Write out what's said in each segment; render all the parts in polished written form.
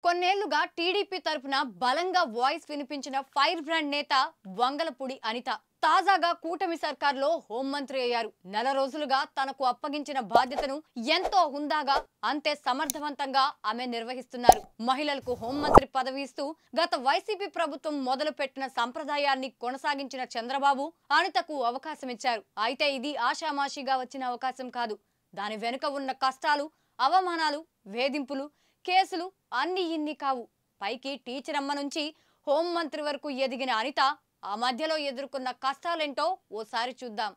కొన్నేళ్లుగా టీడీపీ తరపున బలంగా వాయిస్ వినిపించిన ఫైర్ బ్రాండ్ నేత వంగలపూడి అనిత తాజాగా కూటమి సర్కార్లో హోంమంత్రి అయ్యారు. నెల రోజులుగా తనకు అప్పగించిన బాధ్యతను ఎంతో హుందాగా అంతే సమర్థవంతంగా ఆమె నిర్వహిస్తున్నారు. మహిళలకు హోంమంత్రి పదవి ఇస్తూ గత వైసీపీ ప్రభుత్వం మొదలుపెట్టిన సంప్రదాయాన్ని కొనసాగించిన చంద్రబాబు అనితకు అవకాశం ఇచ్చారు. అయితే ఇది ఆషామాషిగా వచ్చిన అవకాశం కాదు. దాని వెనుక ఉన్న కష్టాలు, అవమానాలు, వేధింపులు, కేసులు అన్ని ఇన్ని కావు. పైకి టీచర్ అమ్మ నుంచి హోంమంత్రి వరకు ఎదిగిన అనిత ఆ మధ్యలో ఎదుర్కొన్న కష్టాలేంటో ఓసారి చూద్దాం.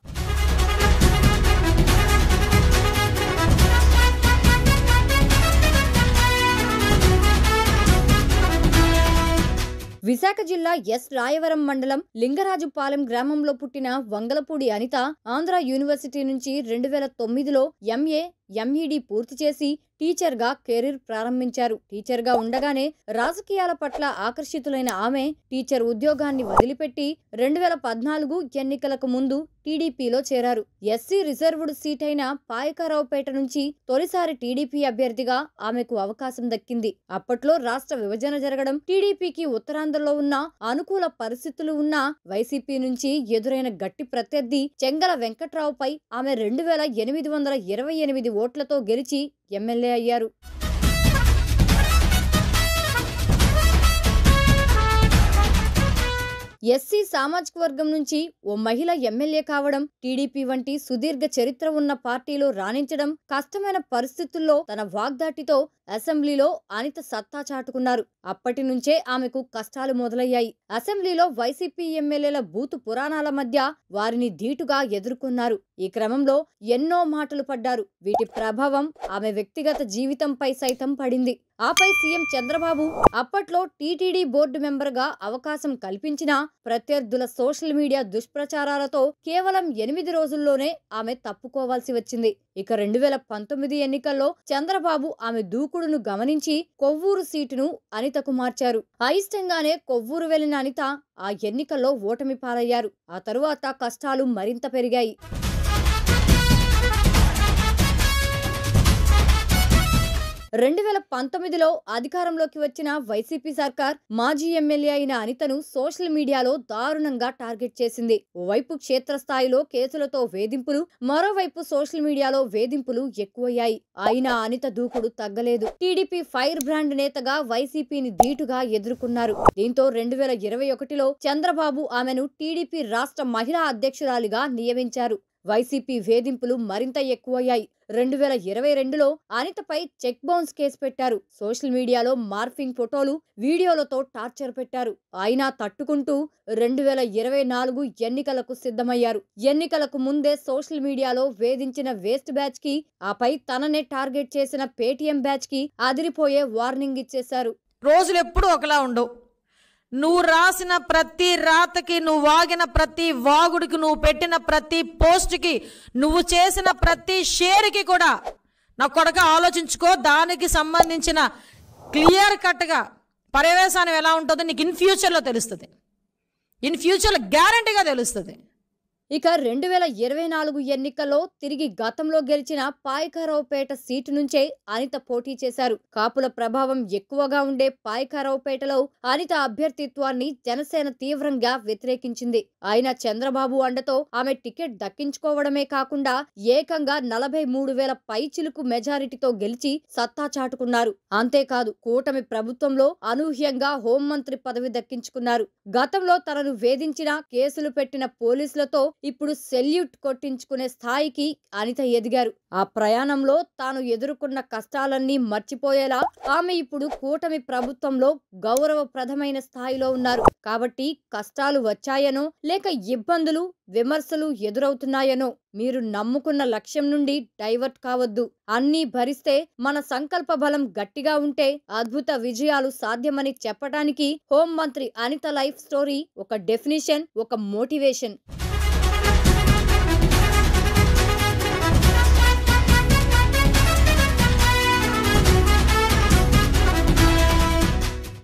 విశాఖ జిల్లా ఎస్ రాయవరం మండలం లింగరాజుపాలెం గ్రామంలో పుట్టిన వంగలపూడి అనిత ఆంధ్ర యూనివర్సిటీ నుంచి 2009లో ఎంఏ, ఎంఈడి పూర్తి చేసి టీచర్గా కెరీర్ ప్రారంభించారు. టీచర్గా ఉండగానే రాజకీయాల పట్ల ఆకర్షితులైన ఆమె టీచర్ ఉద్యోగాన్ని వదిలిపెట్టి 2014 ఎన్నికలకు ముందు టీడీపీలో చేరారు. ఎస్సీ రిజర్వ్డ్ సీట్ అయిన పాయకరావుపేట నుంచి తొలిసారి టీడీపీ అభ్యర్థిగా ఆమెకు అవకాశం దక్కింది. అప్పట్లో రాష్ట్ర విభజన జరగడం, టీడీపీకి ఉత్తరాంధ్రలో ఉన్న అనుకూల పరిస్థితులు ఉన్నా వైసీపీ నుంచి ఎదురైన గట్టి ప్రత్యర్థి చెంగల వెంకట్రావుపై ఆమె 2828 ఓట్లతో గెలిచి ఎమ్మెల్యే అయ్యారు. ఎస్సీ సామాజిక వర్గం నుంచి ఓ మహిళ ఎమ్మెల్యే కావడం, టీడీపీ వంటి సుదీర్ఘ చరిత్ర ఉన్న పార్టీలో రాణించడం, కష్టమైన పరిస్థితుల్లో తన వాగ్దాటితో అసెంబ్లీలో అనిత సత్తా చాటుకున్నారు. అప్పటి నుంచే ఆమెకు కష్టాలు మొదలయ్యాయి. అసెంబ్లీలో వైసీపీ ఎమ్మెల్యేల బూతు పురాణాల మధ్య వారిని ధీటుగా ఎదుర్కొన్నారు. ఈ క్రమంలో ఎన్నో మాటలు పడ్డారు. వీటి ప్రభావం ఆమె వ్యక్తిగత జీవితంపై సైతం పడింది. ఆపై సీఎం చంద్రబాబు అప్పట్లో టీటీడీ బోర్డు మెంబర్గా అవకాశం కల్పించినా ప్రత్యర్థుల సోషల్ మీడియా దుష్ప్రచారాలతో కేవలం 8 రోజుల్లోనే ఆమె తప్పుకోవాల్సి వచ్చింది. ఇక 2019 ఎన్నికల్లో చంద్రబాబు ఆమె దూకుడును గమనించి కొవ్వూరు సీటును అనితకు మార్చారు. అయిష్టంగానే కొవ్వూరు వెళ్లిన అనిత ఆ ఎన్నికల్లో ఓటమి పాలయ్యారు. ఆ తరువాత కష్టాలు మరింత పెరిగాయి. 2019లో అధికారంలోకి వచ్చిన వైసీపీ సర్కార్ మాజీ ఎమ్మెల్యే అయిన అనితను సోషల్ మీడియాలో దారుణంగా టార్గెట్ చేసింది. ఓవైపు క్షేత్రస్థాయిలో కేసులతో వేధింపులు, మరోవైపు సోషల్ మీడియాలో వేధింపులు ఎక్కువయ్యాయి. అయినా అనిత దూకుడు తగ్గలేదు. టీడీపీ ఫైర్ బ్రాండ్ నేతగా వైసీపీని ధీటుగా ఎదుర్కొన్నారు. దీంతో 2021లో చంద్రబాబు ఆమెను టీడీపీ రాష్ట్ర మహిళా అధ్యక్షురాలిగా నియమించారు. వైసీపీ వేధింపులు మరింత ఎక్కువయ్యాయి. 2022లో అనితపై చెక్ బౌన్స్ కేసు పెట్టారు. సోషల్ మీడియాలో మార్ఫింగ్ ఫోటోలు, వీడియోలతో టార్చర్ పెట్టారు. అయినా తట్టుకుంటూ 2024 ఎన్నికలకు సిద్ధమయ్యారు. ఎన్నికలకు ముందే సోషల్ మీడియాలో వేధించిన వేస్ట్ బ్యాచ్ కి, ఆపై తననే టార్గెట్ చేసిన పేటీఎం బ్యాచ్ కి అదిరిపోయే వార్నింగ్ ఇచ్చేశారు. రోజులు ఎప్పుడు ఒకలా ఉండవు. నువ్వు రాసిన ప్రతి రాతకి, నువ్వు వాగిన ప్రతి వాగుడికి, నువ్వు పెట్టిన ప్రతి పోస్ట్కి, నువ్వు చేసిన ప్రతి షేర్కి కూడా నా కొడుక ఆలోచించుకో. దానికి సంబంధించిన క్లియర్ కట్గా పర్యవేశానం ఎలా ఉంటుందో నీకు ఇన్ ఫ్యూచర్లో తెలుస్తుంది. ఇన్ ఫ్యూచర్లో గ్యారంటీగా తెలుస్తుంది. ఇక 2024 ఎన్నికల్లో తిరిగి గతంలో గెలిచిన పాయకరావుపేట సీటు నుంచే అనిత పోటీ చేశారు. కాపుల ప్రభావం ఎక్కువగా ఉండే పాయకరావుపేటలో అనిత అభ్యర్థిత్వాన్ని జనసేన తీవ్రంగా వ్యతిరేకించింది. అయినా చంద్రబాబు అండతో ఆమె టికెట్ దక్కించుకోవడమే కాకుండా ఏకంగా 43,000 పైచిలుకు మెజారిటీతో గెలిచి సత్తా చాటుకున్నారు. అంతేకాదు, కూటమి ప్రభుత్వంలో అనూహ్యంగా హోంమంత్రి పదవి దక్కించుకున్నారు. గతంలో తనను వేధించిన, కేసులు పెట్టిన పోలీసులతో ఇప్పుడు సెల్యూట్ కొట్టించుకునే స్థాయికి అనిత ఎదిగారు. ఆ ప్రయాణంలో తాను ఎదుర్కొన్న కష్టాలన్నీ మర్చిపోయేలా ఆమె ఇప్పుడు కూటమి ప్రభుత్వంలో గౌరవప్రదమైన స్థాయిలో ఉన్నారు. కాబట్టి కష్టాలు వచ్చాయనో, లేక ఇబ్బందులు, విమర్శలు ఎదురవుతున్నాయనో మీరు నమ్ముకున్న లక్ష్యం నుండి డైవర్ట్ కావద్దు. అన్నీ భరిస్తే, మన సంకల్ప బలం గట్టిగా ఉంటే అద్భుత విజయాలు సాధ్యమని చెప్పడానికి హోంమంత్రి అనిత లైఫ్ స్టోరీ ఒక డెఫినిషన్, ఒక మోటివేషన్.